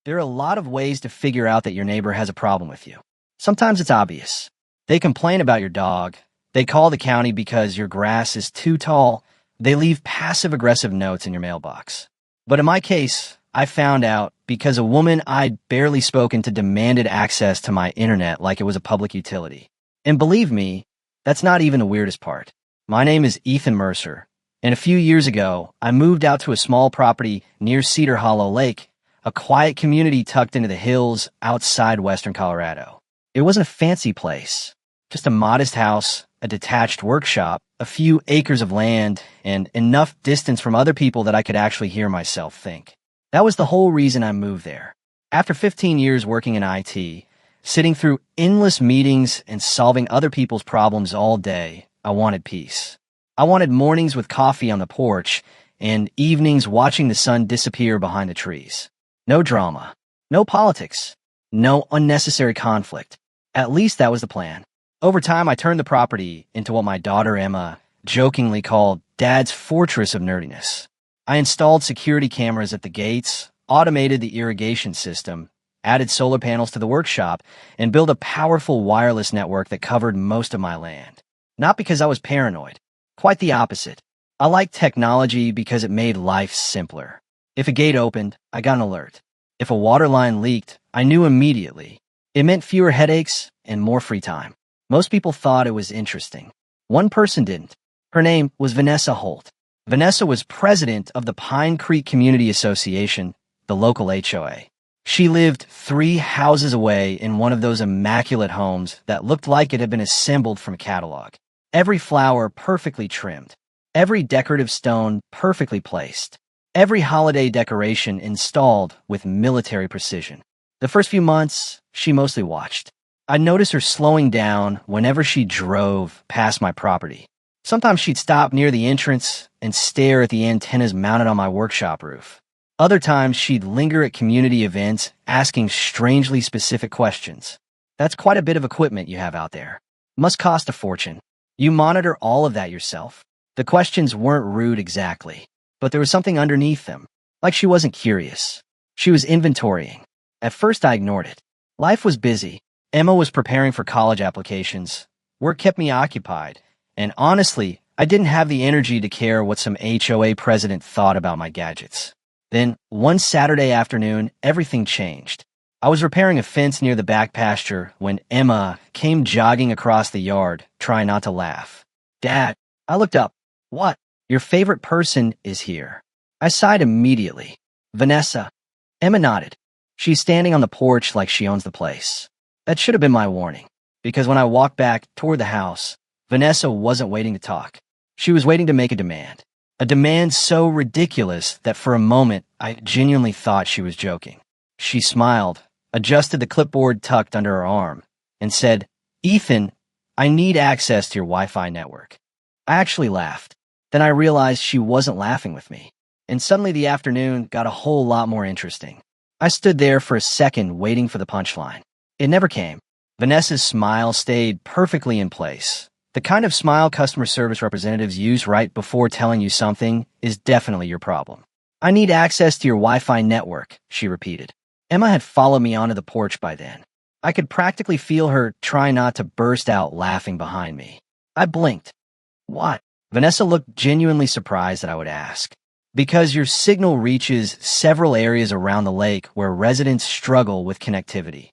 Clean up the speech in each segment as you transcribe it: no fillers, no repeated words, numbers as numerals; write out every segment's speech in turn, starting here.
There are a lot of ways to figure out that your neighbor has a problem with you. Sometimes it's obvious. They complain about your dog. They call the county because your grass is too tall. They leave passive-aggressive notes in your mailbox. But in my case, I found out because a woman I'd barely spoken to demanded access to my internet like it was a public utility. And believe me, that's not even the weirdest part. My name is Ethan Mercer, and a few years ago, I moved out to a small property near Cedar Hollow Lake, a quiet community tucked into the hills outside western Colorado. It wasn't a fancy place, just a modest house, a detached workshop, a few acres of land, and enough distance from other people that I could actually hear myself think. That was the whole reason I moved there. After 15 years working in IT, sitting through endless meetings and solving other people's problems all day, I wanted peace. I wanted mornings with coffee on the porch and evenings watching the sun disappear behind the trees. No drama, no politics, no unnecessary conflict. At least that was the plan. Over time, I turned the property into what my daughter Emma jokingly called Dad's fortress of nerdiness. I installed security cameras at the gates, automated the irrigation system, added solar panels to the workshop, and built a powerful wireless network that covered most of my land. Not because I was paranoid. Quite the opposite. I liked technology because it made life simpler. If a gate opened, I got an alert. If a water line leaked, I knew immediately. It meant fewer headaches and more free time. Most people thought it was interesting. One person didn't. Her name was Vanessa Holt. Vanessa was president of the Pine Creek Community Association, the local HOA. She lived 3 houses away in one of those immaculate homes that looked like it had been assembled from a catalog. Every flower perfectly trimmed. Every decorative stone perfectly placed. Every holiday decoration installed with military precision. The first few months, she mostly watched. I'd notice her slowing down whenever she drove past my property. Sometimes she'd stop near the entrance and stare at the antennas mounted on my workshop roof. Other times, she'd linger at community events, asking strangely specific questions. That's quite a bit of equipment you have out there. Must cost a fortune. You monitor all of that yourself. The questions weren't rude exactly, but there was something underneath them, like she wasn't curious. She was inventorying. At first, I ignored it. Life was busy. Emma was preparing for college applications. Work kept me occupied. And honestly, I didn't have the energy to care what some HOA president thought about my gadgets. Then, one Saturday afternoon, everything changed. I was repairing a fence near the back pasture when Emma came jogging across the yard, trying not to laugh. Dad, I looked up. What? Your favorite person is here. I sighed immediately. Vanessa. Emma nodded. She's standing on the porch like she owns the place. That should have been my warning, because when I walked back toward the house, Vanessa wasn't waiting to talk. She was waiting to make a demand. A demand so ridiculous that for a moment, I genuinely thought she was joking. She smiled, adjusted the clipboard tucked under her arm, and said, Ethan, I need access to your Wi-Fi network. I actually laughed. Then I realized she wasn't laughing with me. And suddenly the afternoon got a whole lot more interesting. I stood there for a second waiting for the punchline. It never came. Vanessa's smile stayed perfectly in place. The kind of smile customer service representatives use right before telling you something is definitely your problem. I need access to your Wi-Fi network, she repeated. Emma had followed me onto the porch by then. I could practically feel her try not to burst out laughing behind me. I blinked. What? Vanessa looked genuinely surprised that I would ask. Because your signal reaches several areas around the lake where residents struggle with connectivity.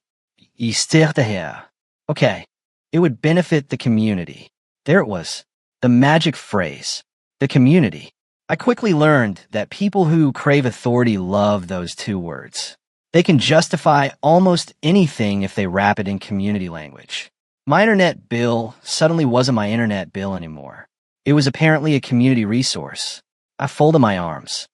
Okay. It would benefit the community. There it was. The magic phrase. The community. I quickly learned that people who crave authority love those 2 words. They can justify almost anything if they wrap it in community language. My internet bill suddenly wasn't my internet bill anymore. It was apparently a community resource. I folded my arms.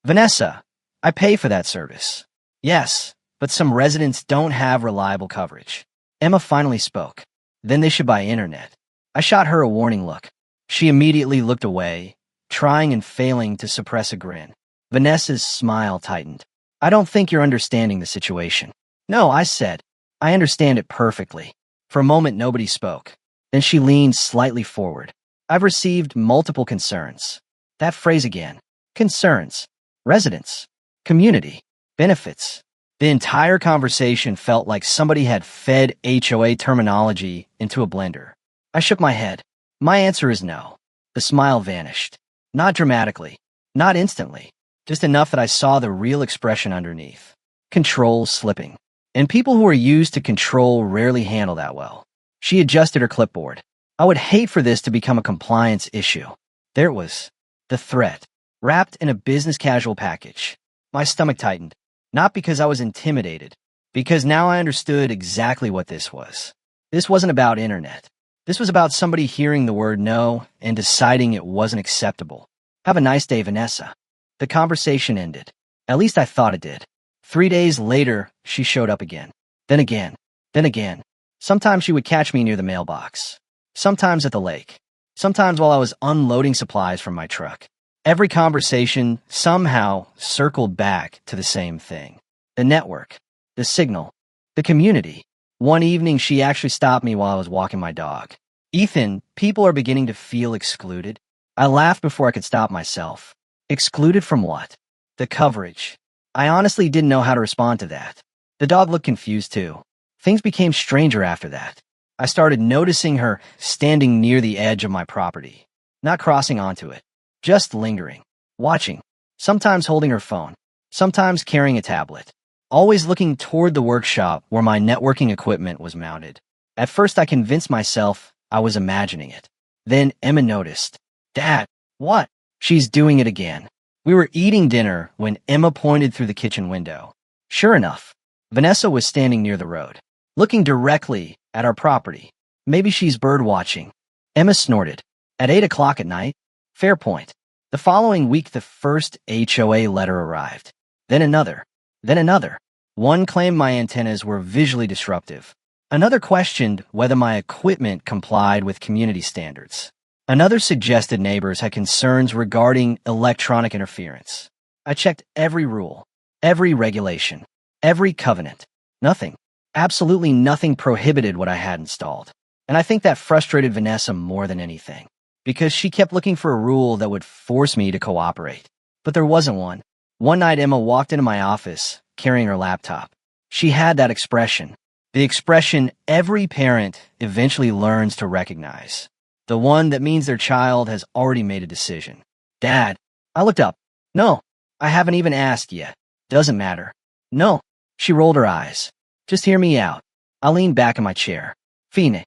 Vanessa, I pay for that service. Yes, but some residents don't have reliable coverage. Emma finally spoke. Then they should buy internet. I shot her a warning look. She immediately looked away, trying and failing to suppress a grin. Vanessa's smile tightened. I don't think you're understanding the situation. No, I said. I understand it perfectly. For a moment, nobody spoke. Then she leaned slightly forward. I've received multiple concerns. That phrase again. Concerns. Residents. Community. Benefits. The entire conversation felt like somebody had fed HOA terminology into a blender. I shook my head. My answer is no. The smile vanished. Not dramatically. Not instantly. Just enough that I saw the real expression underneath. Control slipping. And people who are used to control rarely handle that well. She adjusted her clipboard. I would hate for this to become a compliance issue. There it was. The threat. Wrapped in a business casual package. My stomach tightened. Not because I was intimidated. Because now I understood exactly what this was. This wasn't about internet. This was about somebody hearing the word no and deciding it wasn't acceptable. Have a nice day, Vanessa. The conversation ended. At least I thought it did. 3 days later, she showed up again. Then again. Then again. Sometimes she would catch me near the mailbox. Sometimes at the lake. Sometimes while I was unloading supplies from my truck. Every conversation somehow circled back to the same thing. The network. The signal. The community. One evening, she actually stopped me while I was walking my dog. Ethan, people are beginning to feel excluded. I laughed before I could stop myself. Excluded from what? The coverage. I honestly didn't know how to respond to that. The dog looked confused too. Things became stranger after that. I started noticing her standing near the edge of my property. Not crossing onto it. Just lingering. Watching. Sometimes holding her phone. Sometimes carrying a tablet. Always looking toward the workshop where my networking equipment was mounted. At first I convinced myself I was imagining it. Then Emma noticed. Dad, what? She's doing it again. We were eating dinner when Emma pointed through the kitchen window. Sure enough, Vanessa was standing near the road, looking directly at our property. Maybe she's bird watching. Emma snorted. At 8 o'clock at night? Fair point. The following week, the first HOA letter arrived. Then another. Then another. One claimed my antennas were visually disruptive. Another questioned whether my equipment complied with community standards. Another suggested neighbors had concerns regarding electronic interference. I checked every rule, every regulation, every covenant. Nothing. Absolutely nothing prohibited what I had installed. And I think that frustrated Vanessa more than anything, because she kept looking for a rule that would force me to cooperate. But there wasn't one. One night, Emma walked into my office carrying her laptop. She had that expression, the expression every parent eventually learns to recognize. The one that means their child has already made a decision. Dad, I looked up. No, I haven't even asked yet. Doesn't matter. No. She rolled her eyes. Just hear me out. I leaned back in my chair. Fine.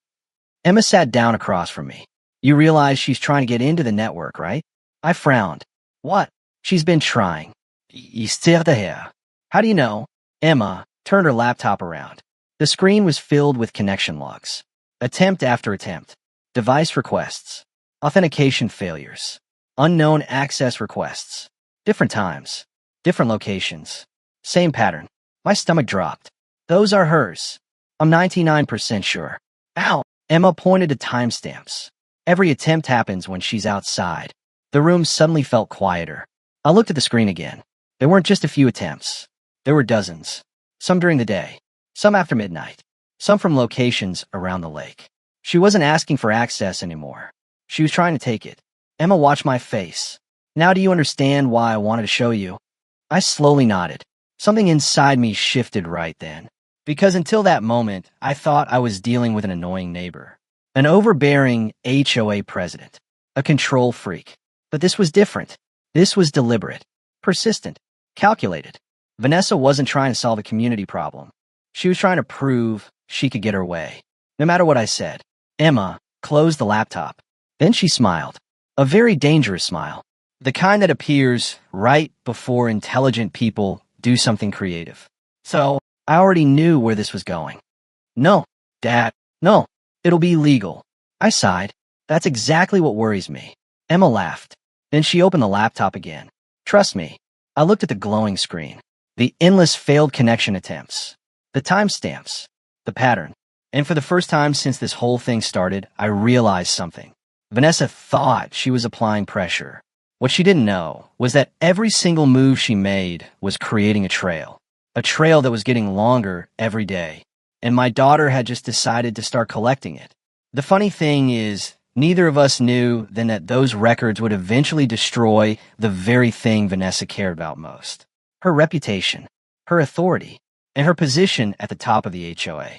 Emma sat down across from me. You realize she's trying to get into the network, right? I frowned. What? She's been trying. Histoire de hair. How do you know? Emma turned her laptop around. The screen was filled with connection logs. Attempt after attempt. Device requests. Authentication failures. Unknown access requests. Different times. Different locations. Same pattern. My stomach dropped. Those are hers. I'm 99% sure. Ow! Emma pointed to timestamps. Every attempt happens when she's outside. The room suddenly felt quieter. I looked at the screen again. There weren't just a few attempts. There were dozens. Some during the day. Some after midnight. Some from locations around the lake. She wasn't asking for access anymore. She was trying to take it. Emma watched my face. Now do you understand why I wanted to show you? I slowly nodded. Something inside me shifted right then. Because until that moment, I thought I was dealing with an annoying neighbor. An overbearing HOA president. A control freak. But this was different. This was deliberate. Persistent. Calculated. Vanessa wasn't trying to solve a community problem. She was trying to prove she could get her way. No matter what I said. Emma closed the laptop. Then she smiled. A very dangerous smile. The kind that appears right before intelligent people do something creative. So, I already knew where this was going. No, Dad, no. It'll be legal. I sighed. That's exactly what worries me. Emma laughed. Then she opened the laptop again. Trust me. I looked at the glowing screen. The endless failed connection attempts. The timestamps. The pattern. And for the first time since this whole thing started, I realized something. Vanessa thought she was applying pressure. What she didn't know was that every single move she made was creating a trail that was getting longer every day. And my daughter had just decided to start collecting it. The funny thing is, neither of us knew then that those records would eventually destroy the very thing Vanessa cared about most. Her reputation, her authority. and her position at the top of the HOA.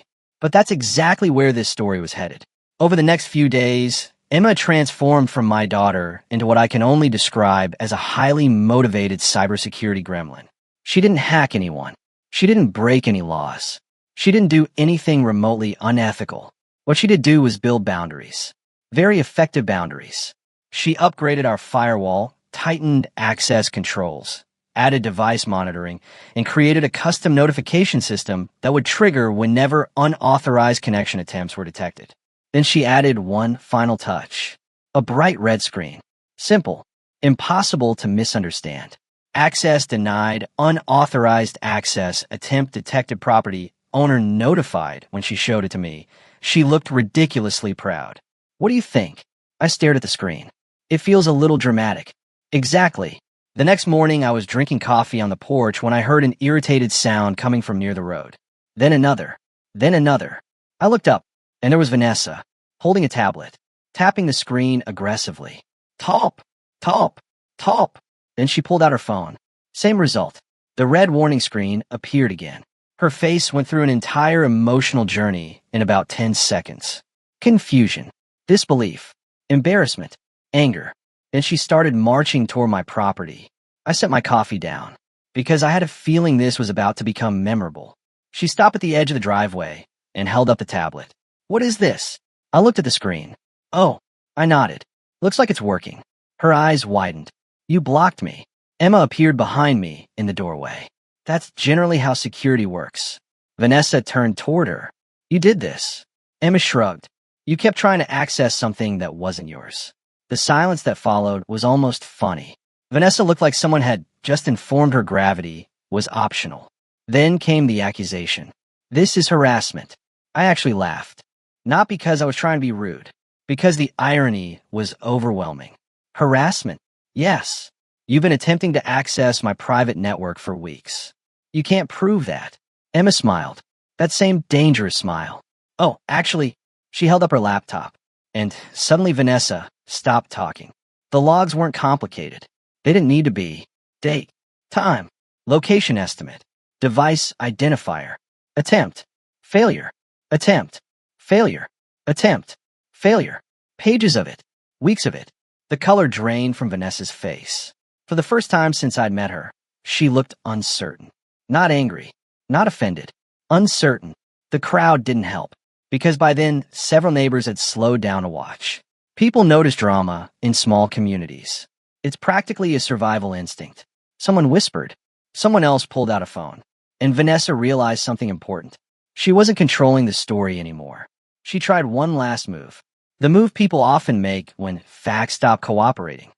But that's exactly where this story was headed. Over the next few days, Emma transformed from my daughter into what I can only describe as a highly motivated cybersecurity gremlin. She didn't hack anyone. She didn't break any laws. She didn't do anything remotely unethical. What she did do was build boundaries. Very effective boundaries. She upgraded our firewall, tightened access controls, added device monitoring, and created a custom notification system that would trigger whenever unauthorized connection attempts were detected. Then she added one final touch. A bright red screen. Simple. Impossible to misunderstand. Access denied, unauthorized access, attempt detected property, owner notified when she showed it to me. She looked ridiculously proud. What do you think? I stared at the screen. It feels a little dramatic. Exactly. The next morning, I was drinking coffee on the porch when I heard an irritated sound coming from near the road. Then another. Then another. I looked up, and there was Vanessa, holding a tablet, tapping the screen aggressively. Top! Top! Top! Then she pulled out her phone. Same result. The red warning screen appeared again. Her face went through an entire emotional journey in about 10 seconds. Confusion, disbelief, embarrassment, anger. Then she started marching toward my property. I set my coffee down because I had a feeling this was about to become memorable. She stopped at the edge of the driveway and held up the tablet. What is this? I looked at the screen. Oh, I nodded. Looks like it's working. Her eyes widened. You blocked me. Emma appeared behind me in the doorway. That's generally how security works. Vanessa turned toward her. You did this. Emma shrugged. You kept trying to access something that wasn't yours. The silence that followed was almost funny. Vanessa looked like someone had just informed her gravity was optional. Then came the accusation. This is harassment. I actually laughed. Not because I was trying to be rude, because the irony was overwhelming. Harassment? Yes. You've been attempting to access my private network for weeks. You can't prove that. Emma smiled. That same dangerous smile. Oh, actually, she held up her laptop. And suddenly Vanessa stopped talking. The logs weren't complicated. They didn't need to be. Date, time, location estimate, device identifier, attempt, failure, attempt, failure, attempt, failure. Pages of it, weeks of it. The color drained from Vanessa's face. For the first time since I'd met her, she looked uncertain. Not angry, not offended, uncertain. The crowd didn't help, because by then, several neighbors had slowed down to watch. People notice drama in small communities. It's practically a survival instinct. Someone whispered. Someone else pulled out a phone. And Vanessa realized something important. She wasn't controlling the story anymore. She tried one last move. The move people often make when facts stop cooperating.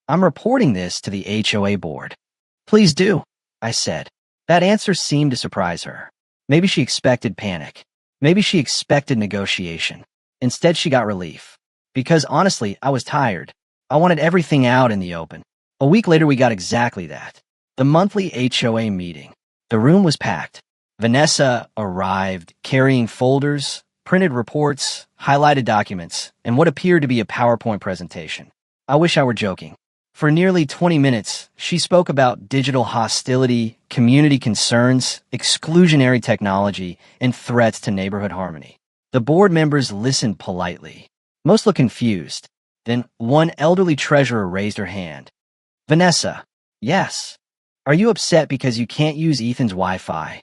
I'm reporting this to the HOA board. Please do, I said. That answer seemed to surprise her. Maybe she expected panic. Maybe she expected negotiation. Instead, she got relief. Because honestly, I was tired. I wanted everything out in the open. A week later, we got exactly that. The monthly HOA meeting. The room was packed. Vanessa arrived carrying folders, printed reports, highlighted documents, and what appeared to be a PowerPoint presentation. I wish I were joking. For nearly 20 minutes, she spoke about digital hostility, community concerns, exclusionary technology, and threats to neighborhood harmony. The board members listened politely. Most looked confused. Then one elderly treasurer raised her hand. Vanessa, yes. Are you upset because you can't use Ethan's Wi-Fi?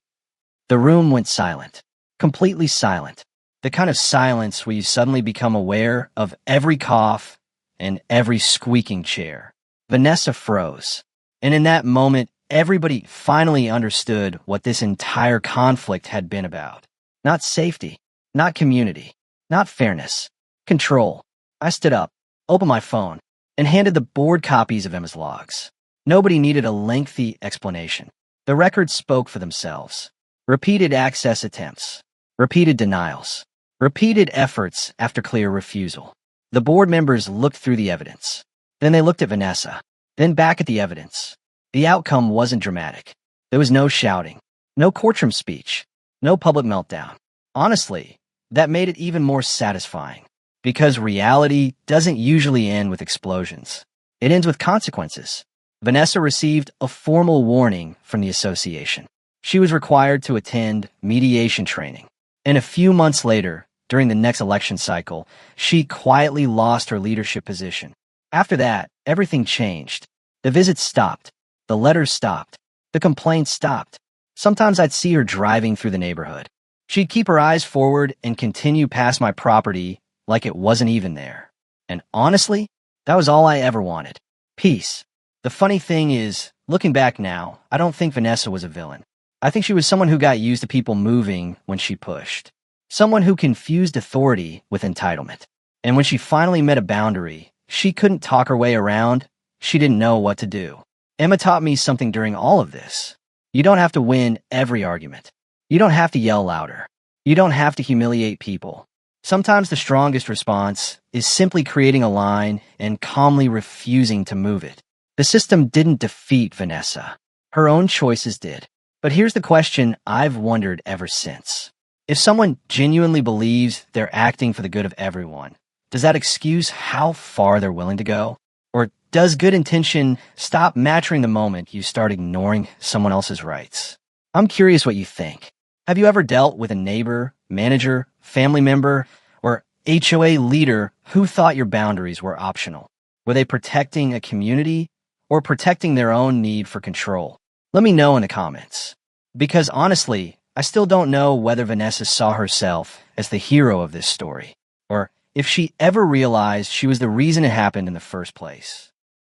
The room went silent. Completely silent. The kind of silence where you suddenly become aware of every cough and every squeaking chair. Vanessa froze. And in that moment, everybody finally understood what this entire conflict had been about. Not safety, not community, not fairness. Control. I stood up, opened my phone, and handed the board copies of Emma's logs. Nobody needed a lengthy explanation. The records spoke for themselves. Repeated access attempts. Repeated denials. Repeated efforts after clear refusal. The board members looked through the evidence. Then they looked at Vanessa. Then back at the evidence. The outcome wasn't dramatic. There was no shouting. No courtroom speech. No public meltdown. Honestly, that made it even more satisfying. Because reality doesn't usually end with explosions. It ends with consequences. Vanessa received a formal warning from the association. She was required to attend mediation training. And a few months later, during the next election cycle, she quietly lost her leadership position. After that, everything changed. The visits stopped. The letters stopped. The complaints stopped. Sometimes I'd see her driving through the neighborhood. She'd keep her eyes forward and continue past my property like it wasn't even there. And honestly, that was all I ever wanted. Peace. The funny thing is, looking back now, I don't think Vanessa was a villain. I think she was someone who got used to people moving when she pushed. Someone who confused authority with entitlement. And when she finally met a boundary, she couldn't talk her way around. She didn't know what to do. Emma taught me something during all of this. You don't have to win every argument. You don't have to yell louder. You don't have to humiliate people. Sometimes the strongest response is simply creating a line and calmly refusing to move it. The system didn't defeat Vanessa. Her own choices did. But here's the question I've wondered ever since. If someone genuinely believes they're acting for the good of everyone, does that excuse how far they're willing to go? Or does good intention stop mattering the moment you start ignoring someone else's rights? I'm curious what you think. Have you ever dealt with a neighbor, manager, family member, or HOA leader who thought your boundaries were optional? Were they protecting a community or protecting their own need for control? Let me know in the comments. Because honestly, I still don't know whether Vanessa saw herself as the hero of this story, or if she ever realized she was the reason it happened in the first place.